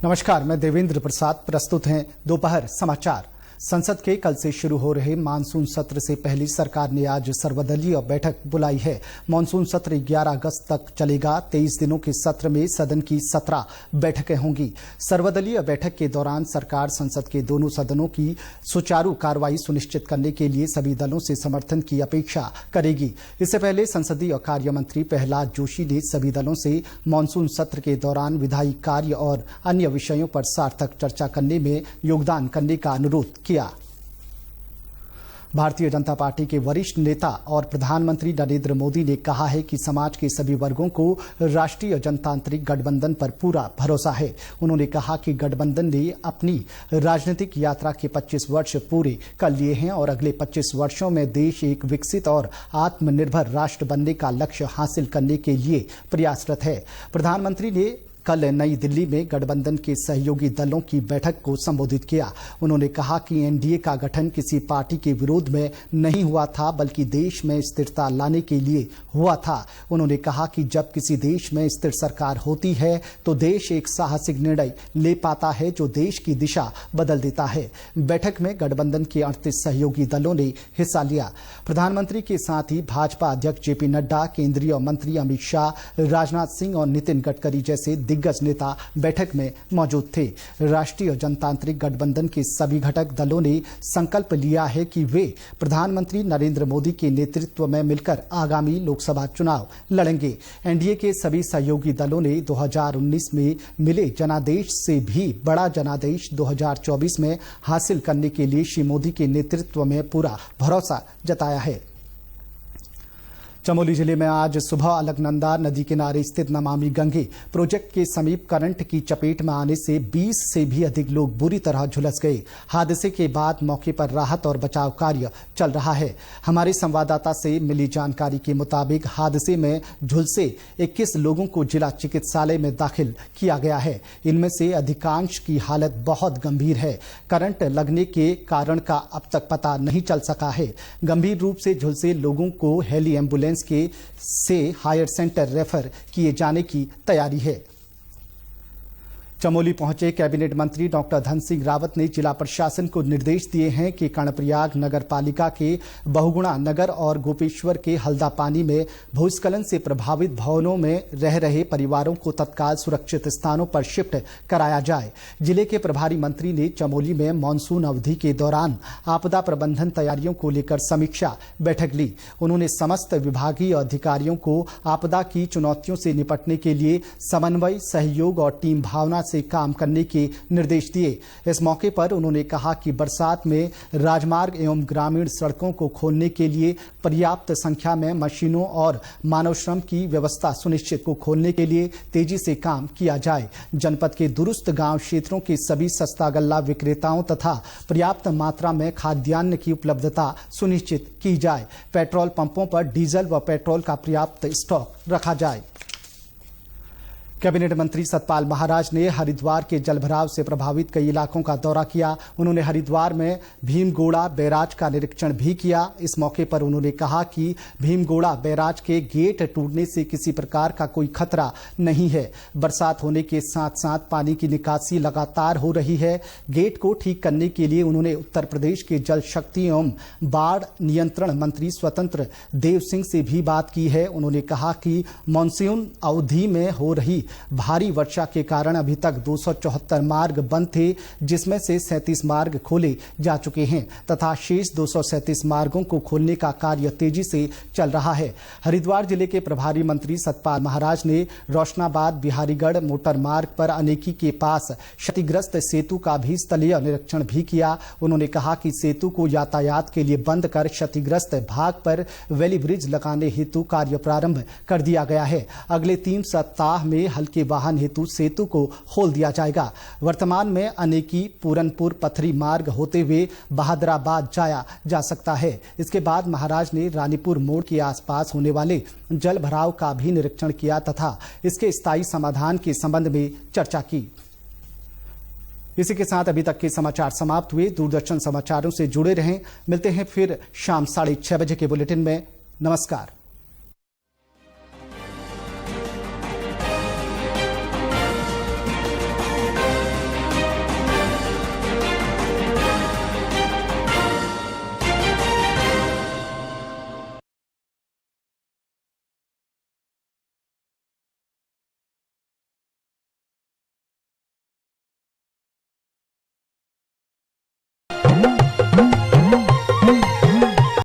नमस्कार, मैं देवेंद्र प्रसाद। प्रस्तुत हैं दोपहर समाचार। संसद के कल से शुरू हो रहे मानसून सत्र से पहले सरकार ने आज सर्वदलीय बैठक बुलाई है। मानसून सत्र 11 अगस्त तक चलेगा। 23 दिनों के सत्र में सदन की 17 बैठकें होंगी। सर्वदलीय बैठक के दौरान सरकार संसद के दोनों सदनों की सुचारू कार्रवाई सुनिश्चित करने के लिए सभी दलों से समर्थन की अपेक्षा करेगी। इससे पहले संसदीय कार्य मंत्री प्रहलाद जोशी ने सभी दलों से मानसून सत्र के दौरान विधायी कार्य और अन्य विषयों पर सार्थक चर्चा करने में योगदान करने का अनुरोध किया। भारतीय जनता पार्टी के वरिष्ठ नेता और प्रधानमंत्री नरेंद्र मोदी ने कहा है कि समाज के सभी वर्गों को राष्ट्रीय जनतांत्रिक गठबंधन पर पूरा भरोसा है। उन्होंने कहा कि गठबंधन ने अपनी राजनीतिक यात्रा के 25 वर्ष पूरे कर लिए हैं और अगले 25 वर्षों में देश एक विकसित और आत्मनिर्भर राष्ट्र बनने का लक्ष्य हासिल करने के लिए प्रयासरत है। प्रधानमंत्री ने कल नई दिल्ली में गठबंधन के सहयोगी दलों की बैठक को संबोधित किया। उन्होंने कहा कि एनडीए का गठन किसी पार्टी के विरोध में नहीं हुआ था, बल्कि देश में स्थिरता लाने के लिए हुआ था। उन्होंने कहा कि जब किसी देश में स्थिर सरकार होती है तो देश एक साहसिक निर्णय ले पाता है जो देश की दिशा बदल देता है। बैठक में गठबंधन के 38 सहयोगी दलों ने हिस्सा लिया। प्रधानमंत्री के साथ ही भाजपा अध्यक्ष जेपी नड्डा, केंद्रीय मंत्री अमित शाह, राजनाथ सिंह और नितिन गडकरी जैसे दिग्गज नेता बैठक में मौजूद थे। राष्ट्रीय जनतांत्रिक गठबंधन के सभी घटक दलों ने संकल्प लिया है कि वे प्रधानमंत्री नरेंद्र मोदी के नेतृत्व में मिलकर आगामी लोकसभा चुनाव लड़ेंगे। एनडीए के सभी सहयोगी दलों ने 2019 में मिले जनादेश से भी बड़ा जनादेश 2024 में हासिल करने के लिए श्री मोदी के नेतृत्व में पूरा भरोसा जताया है। चमोली जिले में आज सुबह अलकनंदा नदी किनारे स्थित नमामि गंगे प्रोजेक्ट के समीप करंट की चपेट में आने से 20 से भी अधिक लोग बुरी तरह झुलस गए। हादसे के बाद मौके पर राहत और बचाव कार्य चल रहा है। हमारे संवाददाता से मिली जानकारी के मुताबिक हादसे में झुलसे 21 लोगों को जिला चिकित्सालय में दाखिल किया गया है। इनमें से अधिकांश की हालत बहुत गंभीर है। करंट लगने के कारण का अब तक पता नहीं चल सका है। गंभीर रूप से झुलसे लोगों को हेली एम्बुलेंस से हायर सेंटर रेफर किए जाने की तैयारी है। चमोली पहुंचे कैबिनेट मंत्री डॉक्टर धन सिंह रावत ने जिला प्रशासन को निर्देश दिए हैं कि कर्णप्रयाग नगर पालिका के बहुगुणा नगर और गोपेश्वर के हल्दा पानी में भूस्खलन से प्रभावित भवनों में रह रहे परिवारों को तत्काल सुरक्षित स्थानों पर शिफ्ट कराया जाए। जिले के प्रभारी मंत्री ने चमोली में मानसून अवधि के दौरान आपदा प्रबंधन तैयारियों को लेकर समीक्षा बैठक ली। उन्होंने समस्त विभागीय अधिकारियों को आपदा की चुनौतियों से निपटने के लिए समन्वय, सहयोग और टीम भावना से काम करने के निर्देश दिए। इस मौके पर उन्होंने कहा कि बरसात में राजमार्ग एवं ग्रामीण सड़कों को खोलने के लिए पर्याप्त संख्या में मशीनों और मानव श्रम की व्यवस्था सुनिश्चित को खोलने के लिए तेजी से काम किया जाए। जनपद के दुरुस्त गांव क्षेत्रों के सभी सस्ता गल्ला विक्रेताओं तथा पर्याप्त मात्रा में खाद्यान्न की उपलब्धता सुनिश्चित की जाए। पेट्रोल पंपों पर डीजल व पेट्रोल का पर्याप्त स्टॉक रखा जाए। कैबिनेट मंत्री सतपाल महाराज ने हरिद्वार के जलभराव से प्रभावित कई इलाकों का दौरा किया। उन्होंने हरिद्वार में भीमगोड़ा बैराज का निरीक्षण भी किया। इस मौके पर उन्होंने कहा कि भीमगोड़ा बैराज के गेट टूटने से किसी प्रकार का कोई खतरा नहीं है। बरसात होने के साथ साथ पानी की निकासी लगातार हो रही है। गेट को ठीक करने के लिए उन्होंने उत्तर प्रदेश के जल शक्ति एवं बाढ़ नियंत्रण मंत्री स्वतंत्र देव सिंह से भी बात की है। उन्होंने कहा कि मानसून अवधि में हो रही भारी वर्षा के कारण अभी तक 274 मार्ग बंद थे, जिसमें से 37 मार्ग खोले जा चुके हैं तथा शेष 237 मार्गों को खोलने का कार्य तेजी से चल रहा है। हरिद्वार जिले के प्रभारी मंत्री सतपाल महाराज ने रोशनाबाद बिहारीगढ़ मोटर मार्ग पर अनेकी के पास क्षतिग्रस्त सेतु का भी स्थलीय निरीक्षण भी किया। उन्होंने कहा कि सेतु को यातायात के लिए बंद कर क्षतिग्रस्त भाग पर वैली ब्रिज लगाने हेतु कार्य प्रारंभ कर दिया गया है। अगले 3 सप्ताह में हल्के वाहन हेतु सेतु को खोल दिया जाएगा। वर्तमान में अनेकी पूरनपुर पथरी मार्ग होते हुए बहादुराबाद जाया जा सकता है। इसके बाद महाराज ने रानीपुर मोड़ के आसपास होने वाले जल भराव का भी निरीक्षण किया तथा इसके स्थायी समाधान के संबंध में चर्चा की। इसी के साथ अभी तक के समाचार समाप्त हुए। दूरदर्शन समाचारों से जुड़े रहें। मिलते हैं फिर शाम 6:30 बजे के बुलेटिन में। नमस्कार।